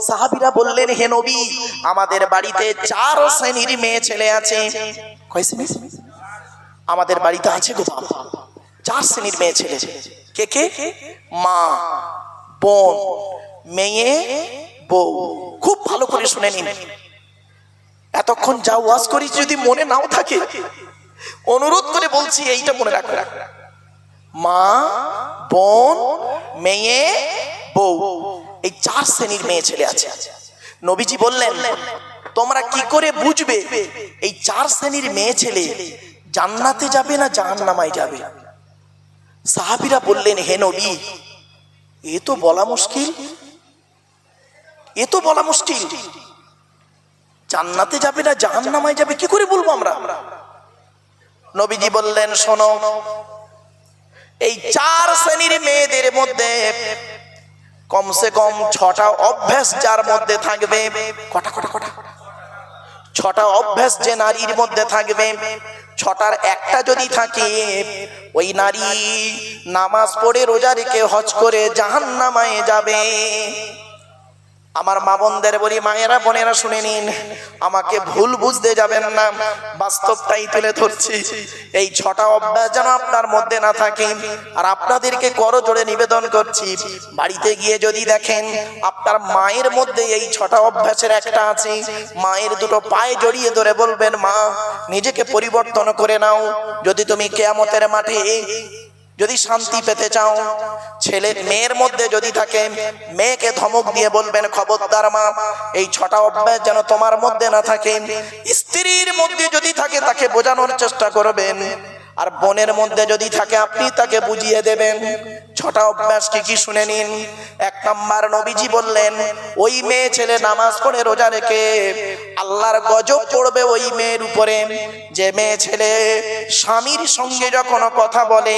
সাহাবীরা বললেন, হে নবী, আমাদের বাড়িতে 4 শ্রেণীর মেয়ে ছেলে আছে। কয় শ্রেণী? আমাদের বাড়িতে আছে গো বাবা 4 শ্রেণীর মেয়ে ছেলে। কে কে? মা, বোন, মেয়ে, বউ। খুব ভালো করে শুনে নিন। এতক্ষণ যা ওয়াজ করি যদি মনে নাও থাকে, অনুরোধ করে বলছি এইটা মনে রাখো। মা, বোন, মেয়ে, বউ, এই 4 শ্রেণীর মেয়ে ছেলে আছে। নবীজি বললেন, তোমরা কি করে বুঝবে এই 4 শ্রেণীর মেয়ে ছেলে জান্নাতে যাবে না জাহান্নামায় যাবে? সাহাবীরা বললেন, হে নবী, এ তো বলা মুশকিল, এ তো বলা মুশকিল। জান্নাতে যাবে না জাহান্নামায় যাবে কি করে বলবো আমরা? নবীজি বললেন, শোনো, এই 4 শ্রেণীর মেয়েদের মধ্যে কমসে কম 6টা অভ্যাস যার মধ্যে থাকবে। কটা কটা কটা? 6টা অভ্যাস যে নারীর মধ্যে থাকবে, 6টার একটা যদি থাকে, ওই নারী নামাজ পড়ে রোজা রেখে হজ করে জাহান্নামায় যাবে। আমার মা বোনদের বলি, মায়েরা বোনেরা শুনে নিন, আমাকে ভুল বুঝতে যাবেন না, বাস্তবটাই তুলে ধরছি। এই 6টা অভ্যাস যেন আপনার মধ্যে না থাকে। আর আপনাদেরকে করজোড়ে নিবেদন করছি, বাড়িতে গিয়ে যদি দেখেন আপনার মায়ের মধ্যে এই 6টা অভ্যাসের একটা আছে, মায়ের দুটো পায়ে জড়িয়ে ধরে বলবেন, মা, নিজেকে পরিবর্তন করে নাও। যদি তুমি কিয়ামতের মাঠে যদি শান্তি পেতে চাও, ছেলে মেয়ের মধ্যে যদি থাকে, মেয়েকে ধমক দিয়ে বলবেন, খবরদার মা, এই 6টা অভ্যাস যেন তোমার মধ্যে না থাকে। স্ত্রীর মধ্যে যদি থাকে তাকে বোঝানোর চেষ্টা করবেন। আর বোনের মধ্যে যদি থাকে আপনি তাকে বুঝিয়ে দেবেন। 6টা অভ্যাস কি কি শুনে নিন। 1 নাম্বার, নবীজি বললেন, ওই মেয়ে ছেলে নামাজ পড়ে রোজা রেখে আল্লাহর গজব পড়বে ওই মেয়ের উপরে যে মেয়ে ছেলে স্বামীর সঙ্গে যখন কথা বলে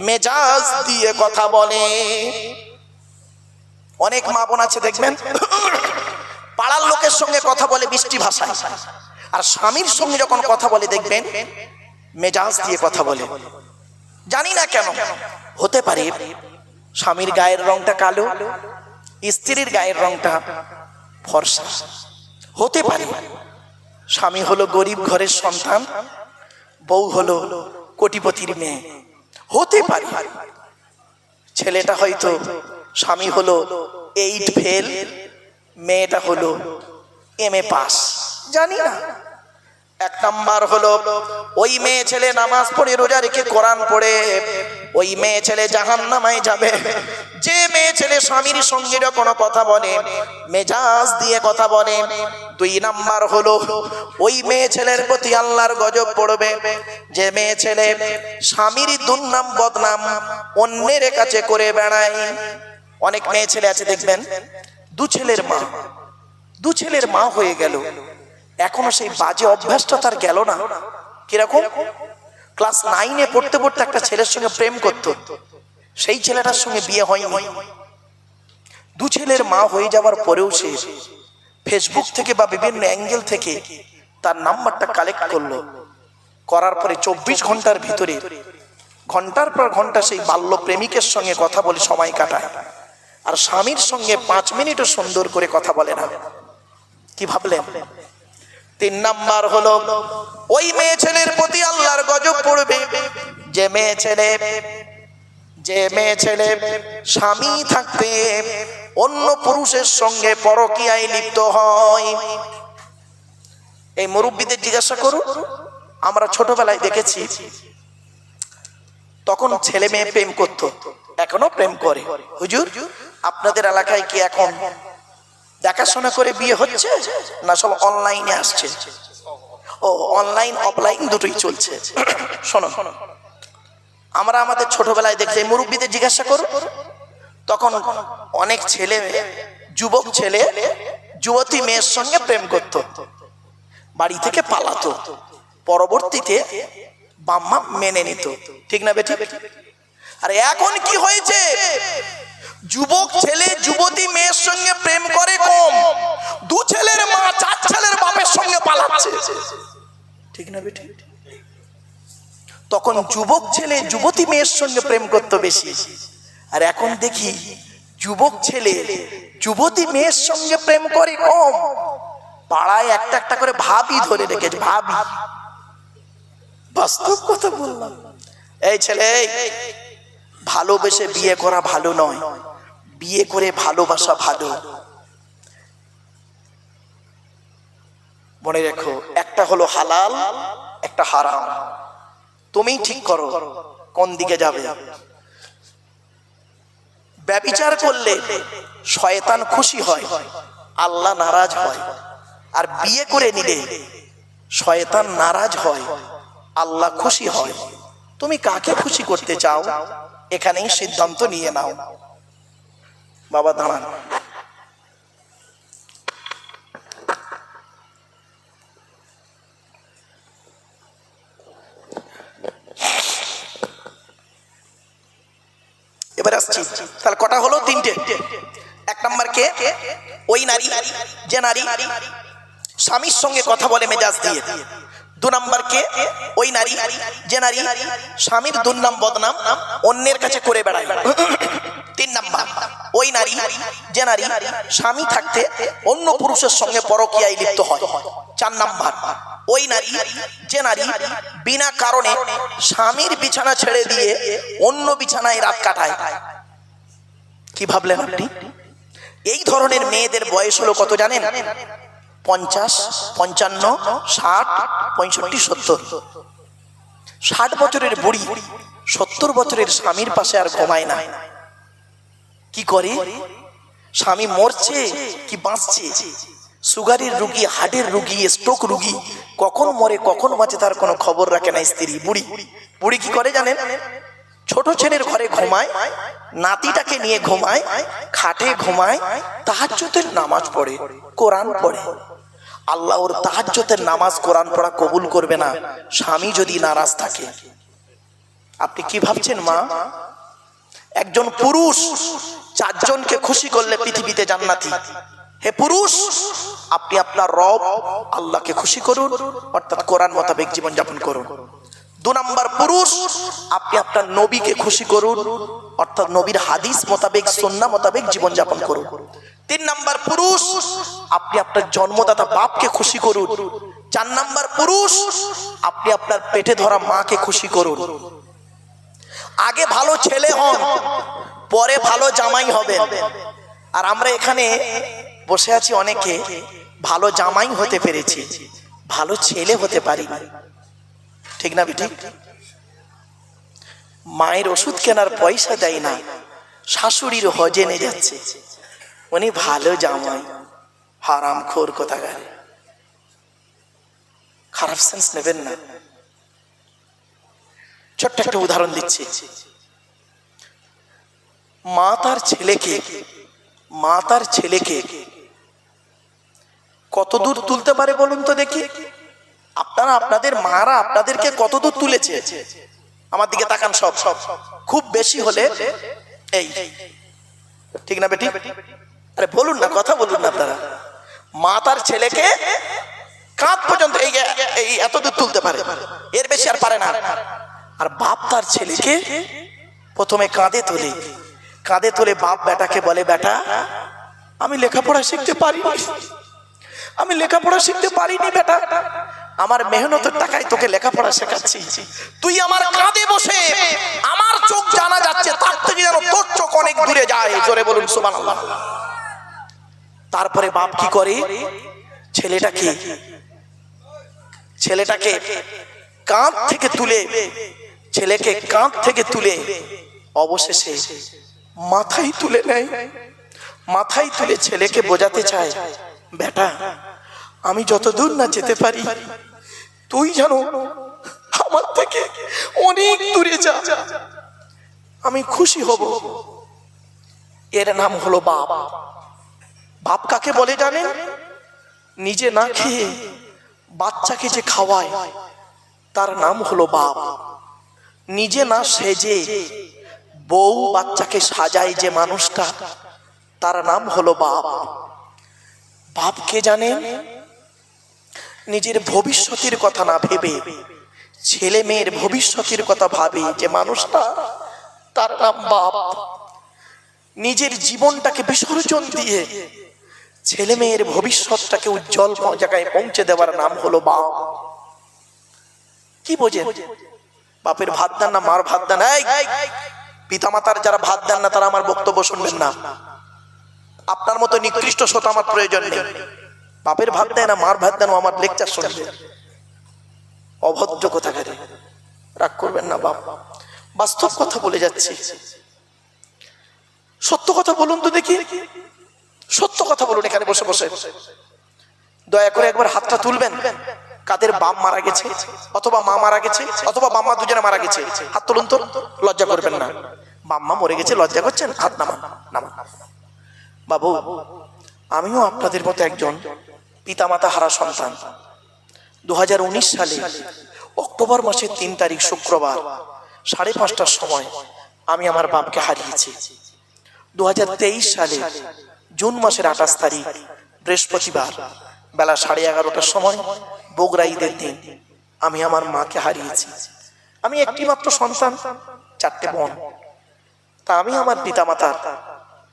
মেজাজ দিয়ে কথা বলে। অনেক মা বোন আছে দেখবেন, পাড়ার লোকের সঙ্গে কথা বলে বৃষ্টি ভাষায়, আর স্বামীর সঙ্গে যখন কথা বলে দেখবেন মেজাজ দিয়ে কথা বলে। জানি না কেন, হতে পারে স্বামীর গায়ের রংটা কালো, স্ত্রীর গায়ের রংটা ফর্সা। হতে পারে স্বামী হলো গরিব ঘরের সন্তান, বউ হলো কোটিপতির মেয়ে। হতে পারে ছেলেটা হয়তো, স্বামী হলো 8 ফেল, মেয়েটা হলো MA পাস। জানি না। 1 নাম্বার হলো, ওই মেয়ে ছেলে নামাজ পড়ে রোজা রেখে কোরআন পড়ে ওই মেয়ে ছেলে জাহান্নামায় যাবে যে মেয়ে ছেলে স্বামীর সঙ্গে যখন কথা বলে মেজাজ দিয়ে কথা বলে। 2 নাম্বার হলো, ওই মেয়ে ছেলের প্রতি আল্লাহর গজব পড়বে যে মেয়ে ছেলে স্বামীর দুর্নাম বদনাম অন্যের কাছে করে বেড়ায়। অনেক মেয়ে ছেলে আছে দেখবেন, 2 ছেলের মা হয়ে গেল, এখনো সেই বাজে অভ্যাসটা তার গেল না। কিরকম? ক্লাস 9-এ পড়তে পড়তে একটা ছেলের সঙ্গে প্রেম করত, সেই ছেলেটার সঙ্গে বিয়ে হয়নি। 2 ছেলের মা হয়ে যাওয়ার পরেও সে ফেসবুক থেকে বা বিভিন্ন অ্যাঙ্গেল থেকে তার নাম্বারটা কালেক্ট করলো, করার পরে 24 ঘন্টার ভিতরে ঘন্টার পর ঘন্টা সেই বাল্য প্রেমিকের সঙ্গে কথা বলে সময় কাটায়, আর স্বামীর সঙ্গে 5 মিনিটও সুন্দর করে কথা বলে না। কি ভাবলেন? 3 নাম্বার হলো, ওই মেয়ে ছেলের প্রতি আল্লাহর গজব পড়বে যে মেয়ে ছেলে স্বামী থাকতে অন্য পুরুষের সঙ্গে পরকীয়ায় লিপ্ত হয়। এই মুরব্বীদের জিজ্ঞাসা করুন, আমরা ছোটবেলায় দেখেছি তখন ছেলে মেয়ে প্রেম করত, এখনো প্রেম করে। হুজুর, আপনাদের এলাকায় কি এখন দেখাশোনা করে বিয়ে হচ্ছে না সব অনলাইনে আসছে? ও, অনলাইন অফলাইন দুটোই চলছে। শোনো, আমরা আমাদের ছোটবেলায় দেখছি, মুরব্বীদের জিজ্ঞাসা করো, তখন অনেক ছেলে, যুবক ছেলে যুবতী মেয়ের সঙ্গে প্রেম করত, বাড়ি থেকে পালাতো, পরবর্তীতে বাম্মা মেনে নিত। ঠিক না বেটি? আর এখন কি হয়েছে, যুবক ছেলে যুবতী মেয়ের সঙ্গে প্রেম করে কম, 2 ছেলের মা 4 ছেলের বাপের সঙ্গে পালাচ্ছে। ঠিক না বেটি? তখন যুবক ছেলে যুবতী মেয়ের সঙ্গে প্রেম করতে বেশি, আর এখন দেখি যুবক ছেলে যুবতী মেয়ের সঙ্গে প্রেম করে কম, পাড়ায় একটা একটা করে ভাবি ধরে রেখেছে, ভাবি। বাস্তব কথা বললাম। এই ছেলে, ভালোবেসে বিয়ে করা ভালো নয়, বিয়ে করে ভালোবাসা ভালো। মনে রেখো, একটা হলো হালাল, একটা হারাম। তুমিই ঠিক করো কোন দিকে যাবে। ব্যভিচার করলে শয়তান খুশি হয়, আল্লাহ নারাজ হয়। আর বিয়ে করে নিলে শয়তান নারাজ হয়, আল্লাহ খুশি হয়। তুমি কাকে খুশি করতে চাও, এখানেই সিদ্ধান্ত নিয়ে নাও। বাবা দাঁড়ান। এবার আসছি, তাহলে কটা হলো? তিনটে। এক নম্বর কে? ওই নারী যে নারী স্বামীর সঙ্গে কথা বলে মেজাজ দিয়ে। দু নম্বর কে? ওই নারী যে নারী স্বামীর দুর্নাম বদনাম অন্যের কাছে করে বেড়ায়। তিন নম্বর ওই নারী যে নারী স্বামী থাকতে অন্য পুরুষের সঙ্গে পরকীয়ায় লিপ্ত হয়। চার নম্বর ওই নারী যে নারী বিনা কারণে স্বামীর বিছানা ছেড়ে দিয়ে অন্য বিছানায় রাত কাটায়। কি ভাবলেন আপনি? এই ধরনের মেয়েদের বয়স হলো কত জানেন? 50, 55, 60, 65, 70। 60 বছরের বুড়ি 70 বছরের স্বামীর পাশে আর ঘুমায় না। কি করে? স্বামী মরছে কি বাঁচছে, সুগারের রুগী, হার্টের রুগী, স্ট্রোক রুগী, কখন মরে কখন বাঁচে তার কোনো খবর রাখে না স্ত্রী। বুড়ি বুড়ি কি করে জানেন? ছোট ছেলের ঘরে ঘুমায়, নাতিটাকে নিয়ে ঘুমায়, খাটে ঘুমায়, তাহাজ্জুদের নামাজ পড়ে, কোরআন পড়ে। আল্লাহ ওর তাহাজ্জুদের নামাজ কোরআন পড়া কবুল করবে না স্বামী যদি নারাজ থাকে। আপনি কি ভাবছেন মা? একজন পুরুষ 4 জনকে খুশি করলে পৃথিবীতে জান্নাতি। হে পুরুষ, আপনি আপনার রব আল্লাহকে খুশি করুন, অর্থাৎ কোরআন মোতাবেক জীবন যাপন করুন। 2 নম্বর পুরুষ, আপনি আপনার নবীকে খুশি করুন, অর্থাৎ নবীর হাদিস মোতাবেক সুন্নাহ মোতাবেক জীবন যাপন করুন। 3 নম্বর পুরুষ, আপনি আপনার জন্মদাতা বাপকে খুশি করুন। 4 নম্বর পুরুষ, আপনি আপনার পেটে ধরা মাকে খুশি করুন। আগে ভালো ছেলে হন, পরে ভালো জামাই হবেন। আর আমরা এখানে বসে আছি অনেকে ভালো জামাই হতে পেরেছি, ভালো ছেলে হতে পারিনি। ঠিক না বেটি? মায়ের ওষুধ কেনার পয়সা দেয় না, শাশুড়ির হজে নিয়ে যাচ্ছে, উনি ভালো জামাই। হারামখোর কোথাকার। খারাপ সেন্স নেবেন না। ছোট্ট একটা উদাহরণ দিচ্ছি। মা তার ছেলেকে কত দূর তুলতে পারে বলুন তো দেখি। আপনারা আপনাদের মারা আপনাদেরকে কত দূর তুলেছে? আমার দিকে তাকান সব। খুব বেশি হলে এই, ঠিক না বেটি? আরে বলুন না, কথা বলুন না আপনারা। মা তার ছেলেকে কাঁধ পর্যন্ত এই এত দূর তুলতে পারে, এর বেশি আর পারে না। আর বাপ তার ছেলেকে প্রথমে কাঁধে তোলে। বাপ বেটাকে বলে, বেটা আমি লেখাপড়া শিখতে পারিনি বেটা, আমার মেহনতের টাকায় তোকে লেখাপড়া শেখাচ্ছি, তুই আমার কাঁধে বসে, আমার চোখ জানা যাচ্ছে তার থেকে যেন তোর চোখ অনেক দূরে যায়। জোরে বলুন সুবহানাল্লাহ। তারপরে বাপ কি করে? ছেলেটাকে কাঁধ থেকে তুলে অবশেষে মাথায় তুলে নেয়। মাথায় তুলে ছেলেকে বোঝাতে চায়, বেটা আমি যতদূর না যেতে পারি, তুই জানো আমার থেকে অনেক দূরে যা, আমি খুশি হব। এর নাম হলো বাপ। বাপ কাকে বলে জানেন? নিজে না খেয়ে বাচ্চাকে যে খাওয়ায় তার নাম হলো বাপ। নিজে না সেজে বউ বাচ্চাকে সাজায় যে মানুষটা, তার নাম হলো বাপ। বাপ কে জানেন? নিজের ভবিষ্যতের কথা না ভেবে ছেলে মেয়ের ভবিষ্যতের কথা ভাবে যে মানুষটা, তার নাম বাপ। নিজের জীবনটাকে বিসর্জন দিয়ে ছেলে মেয়ের ভবিষ্যৎটাকে উজ্জ্বল জায়গায় পৌঁছে দেওয়ার নাম হলো বাপ। কি বোঝেন? বাপের ভাত দেন না মার ভাত দেন? পিতামাতার যারা ভাত দেন না তারা আমার বক্তব্য শুনবেন না। আপনার মতো নিকৃষ্ট শ্রোতা আমার প্রয়োজন নেই। বাপের ভাত দেয় না মার ভাত দেন ও আমার লেকচার শুনবে? অভদ্র কোথাকারে, রাগ করবেন না বাপ, বাস্তব কথা বলে যাচ্ছি। সত্য কথা বলুন তো দেখি, সত্য কথা বলুন এখানে বসে বসে। দয়া করে একবার হাতটা তুলবেন কাদের বাপ মারা গেছে অথবা মা মারা গেছে অথবা বাম্মা দুজনে মারা গেছে। হাত তুলুন তো, লজ্জা করবেন না। বাম্মা মরে গেছে লজ্জা করছেন? হাত নামান নামান। বাবু, আমিও আপনাদের মতো একজন পিতামাতা হারা সন্তান। 2019 সালে অক্টোবর মাসের 3 তারিখ শুক্রবার 5:30টার সময় আমি আমার বাপকে হারিয়েছি। 2023 সালে জুন মাসের 28 তারিখ বৃহস্পতিবার বেলা 11:30টার সময় বগুড়া ঈদের দিন আমি আমার মাকে হারিয়েছি। আমি একটি মাত্র সন্তান, 4টে বোন। তা আমি আমার পিতামাতার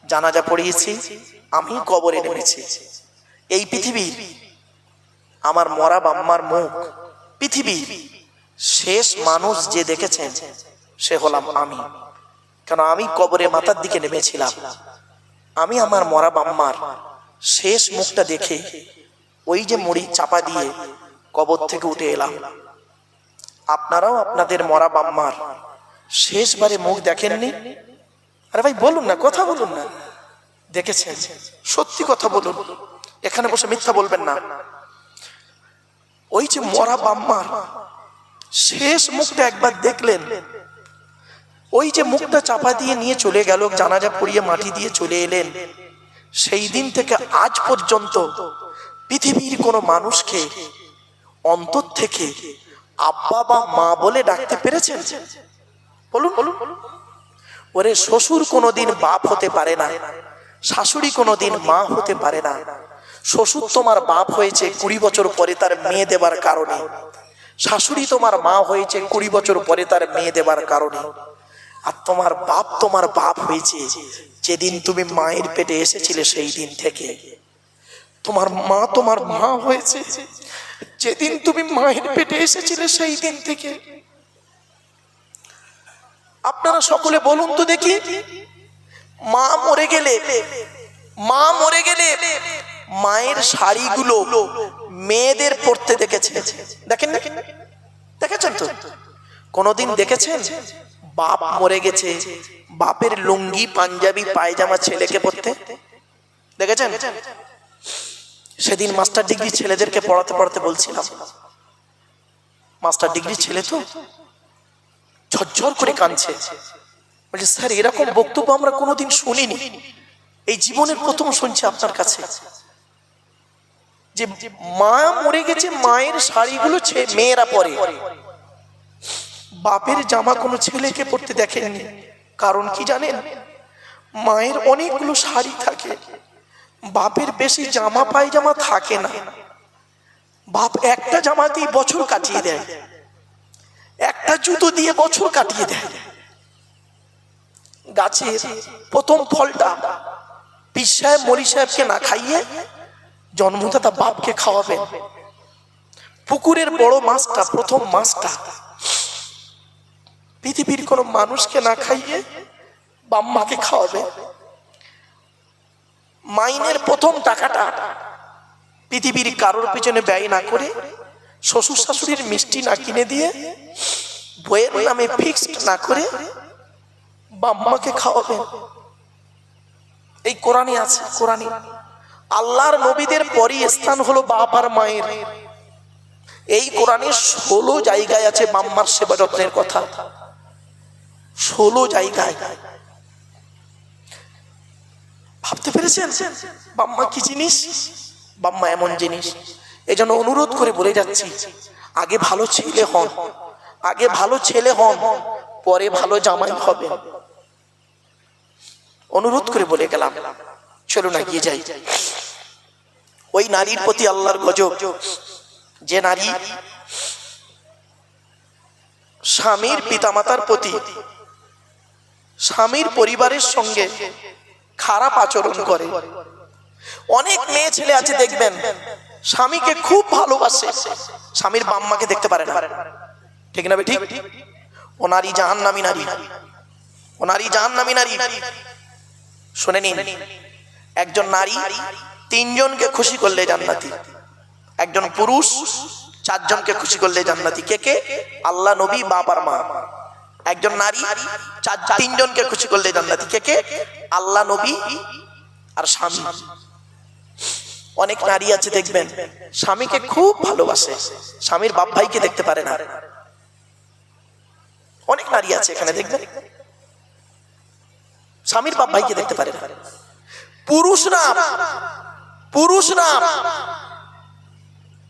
জানাজা পড়িয়েছি, আমি কবরে নেমেছি। এই পৃথিবীর আমার মরা বাম্মার মুখ পৃথিবীর শেষ মানুষ যে দেখেছেন সে হলাম আমি। কেন আমি কবরে মাথার দিকে নেমেছিলাম। আমি আমার মরা বাম্মার শেষ মুখটা দেখে ওই যে মুড়ি চাপা দিয়ে কবর থেকে উঠে এলাম। আপনারাও আপনাদের মরা বাম্মার শেষবারে মুখ দেখেননি? আরে ভাই বলুন না, কথা বলুন না। দেখেছেন? সত্যি কথা বলুন, এখানে বসে মিথ্যা বলবেন না। ওই যে মরা বাম্মার শেষ মুখটা একবার দেখলেন, ওই যে মুখটা চাপা দিয়ে নিয়ে চলে গেল, জানাজা পড়িয়ে মাটি দিয়ে চলে এলেন, সেই দিন থেকে আজ পর্যন্ত পৃথিবীর কোনো মানুষকে অন্তর থেকে আব্বা বা মা বলে ডাকতে পেরেছেন? বলুন বলুন। ওরে শ্বশুর কোনোদিন বাপ হতে পারে না, শাশুড়ি কোনোদিন মা হতে পারে না। শ্বশুর তোমার বাপ হয়েছে 20 বছর পরে তার মেয়ে দেবার কারণে, শাশুড়ি তোমার মা হয়েছে 20 বছর পরে তার মেয়ে দেবার কারণে। আর তোমার বাপ হয়েছে যেদিন তুমি মায়ের পেটে এসেছিলে সেই দিন থেকে। তোমার মা হয়েছে যেদিন তুমি মায়ের পেটে এসেছিলে সেই দিন থেকে। আপনারা সকলে বলুন তো দেখি, মা মরে গেলে মায়ের শাড়িগুলো মেয়েদের পরতে দেখেছেন? দেখেছেন তো? কোনদিন দেখেছেন বাপ মরে গেছে বাপের লুঙ্গি পাঞ্জাবি পায়জামা ছেলেকে পরতে? দেখেছেন? সেদিন মাস্টার ডিগ্রি ছেলেদেরকে পড়াতে বলছিলাম। মাস্টার ডিগ্রি ছেলে তো ঝরঝর করে কাঁদছে, বলছে স্যার এরকম বক্তব্য আমরা কোনোদিন শুনিনি, এই জীবনের প্রথম শুনছি আপনার কাছে। যে মা মরে গেছে মায়ের শাড়িগুলো মেয়েরা পরে, বাপের জামা কোনো ছেলেকে পরতে দেখেননি। কারণ কি জানেন? মায়ের অনেকগুলো শাড়ি থাকে, বাপের বেশি জামা পায়জামা থাকে না। বাপ একটা জামাতেই বছর কাটিয়ে দেয়, একটা জুতো দিয়ে বছর কাটিয়ে দেয়। গাছের প্রথম ফলটা পীর সাহেব মলি সাহেবকে না খাইয়ে জন্মদাতা বাপকে খাওয়াবেন। পুকুরের বড় মাছটা, প্রথম মাছটা পৃথিবীর কোন মানুষকে না খাইয়ে বাম্মাকে খাওয়াবে। মাইনের প্রথম টাকাটা পৃথিবীর কারোর পিছনে ব্যয় না করে শ্বশুর শাশুড়ির মিষ্টি না কিনে দিয়ে বইয়ের নামে ফিক্সড না করে বাম্মাকে খাওয়াবেন। এই কোরআনে আছে। কোরআনে আল্লাহর নবীদের পরই স্থান হলো বাপ আর মায়ের। এই কোরআনে 16 জায়গায় আছে বাম্মার সেবা যত্নের কথা। 16 জায়গায়। ভাবতে পেরেছেন বাম্মা কি জিনিস? বাম্মা এমন জিনিস। এজন্য অনুরোধ করে বলে যাচ্ছি, আগে ভালো ছেলে হন, পরে ভালো জামাই হবে। অনুরোধ করে বলে গেলাম। চলুন এগিয়ে যাই। ওই নারীর প্রতি আল্লাহর গজব, যে নারী স্বামীর পিতামাতার প্রতি, স্বামীর পরিবারের সঙ্গে খারাপ আচরণ করে। অনেক মেয়ে ছেলে আছে দেখবেন স্বামীকে খুব ভালোবাসে, স্বামীর বাম্মাকে দেখতে পারে না। ঠিক না ঠিক? ও নারী জাহান্নামী নারী, ও নারী জাহান্নামী নারী। শুনে নিন, একজন নারী তিনজনকে খুশি করলে জান্নাতি, একজন পুরুষ চারজনকে খুশি করলে জান্নাতি। কে কে? আল্লাহ, নবী, বাপ আর মা। একজন নারী তিনজনকে খুশি করলে জান্নাতি। কে কে? আল্লাহ, নবী আর স্বামী। অনেক নারী আছে দেখবেন স্বামীকে খুব ভালোবাসে, স্বামীর বাপ ভাইকে দেখতে পারে না। অনেক নারী আছে এখানে দেখবেন স্বামীর বাপ ভাইকে দেখতে পারে না।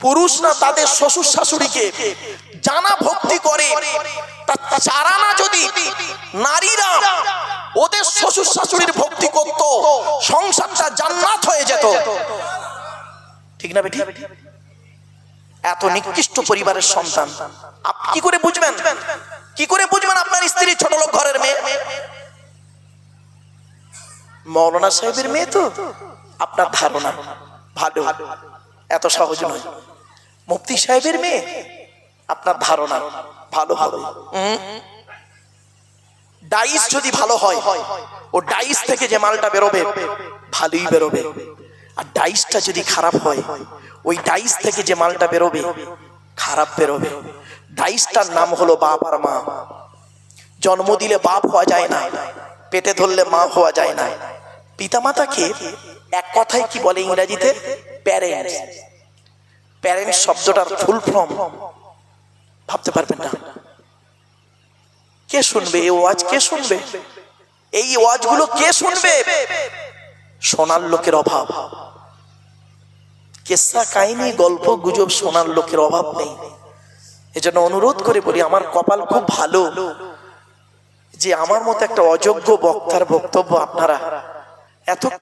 পুরুষরা তাদের শ্বশুর শাশুড়িকে জানা ভক্তি করে, চারানা যদি নারীরা ওদের শ্বশুর শাশুড়ির ভক্তি করত, সংসারটা জান্নাত হয়ে যেত। ঠিক না বেটি? এত নিকৃষ্ট পরিবারের সন্তান আপনি কি করে বুঝবেন? কি করে বুঝবেন আপনার স্ত্রী ছোট লোক ঘরের মেয়ে? মৌলানা সাহেবের মেয়ে তো আপনার ধারণা ভালো, এত সহজ নয়। মুফতি সাহেবের মেয়ে আপনার ধারণা ভালো হবে। ডাইস যদি ভালো হয়, ও ডাইস থেকে যে মালটা বেরোবে ভালোই বেরোবে। আর ডাইসটা যদি খারাপ হয়, ওই ডাইস থেকে যে মালটা বেরোবে খারাপ বেরোবে। ডাইসটার নাম হলো বাপ আর মা। জন্ম দিলে বাপ হওয়া যায় না, পেটে ধরলে মা হওয়া যায় না। পিতামাতাকে এক কথায় কি বলে ইংরেজিতে? প্যারেন্টস। প্যারেন্টস শব্দটার ফুল ফর্ম ভাবতে পারবেন না। কে শুনবে এই ওয়াজ? কে শুনবে এই ওয়াজগুলো? কে শুনবে? শোনার লোকের অভাব। কিসসা কাহিনী, গল্প গুজব শোনার লোকের অভাব নেই। এজন্য অনুরোধ করে বলি, আমার কপাল খুব ভালো যে আমার মতো একটা অযোগ্য বক্তার বক্তব্য আপনারা এত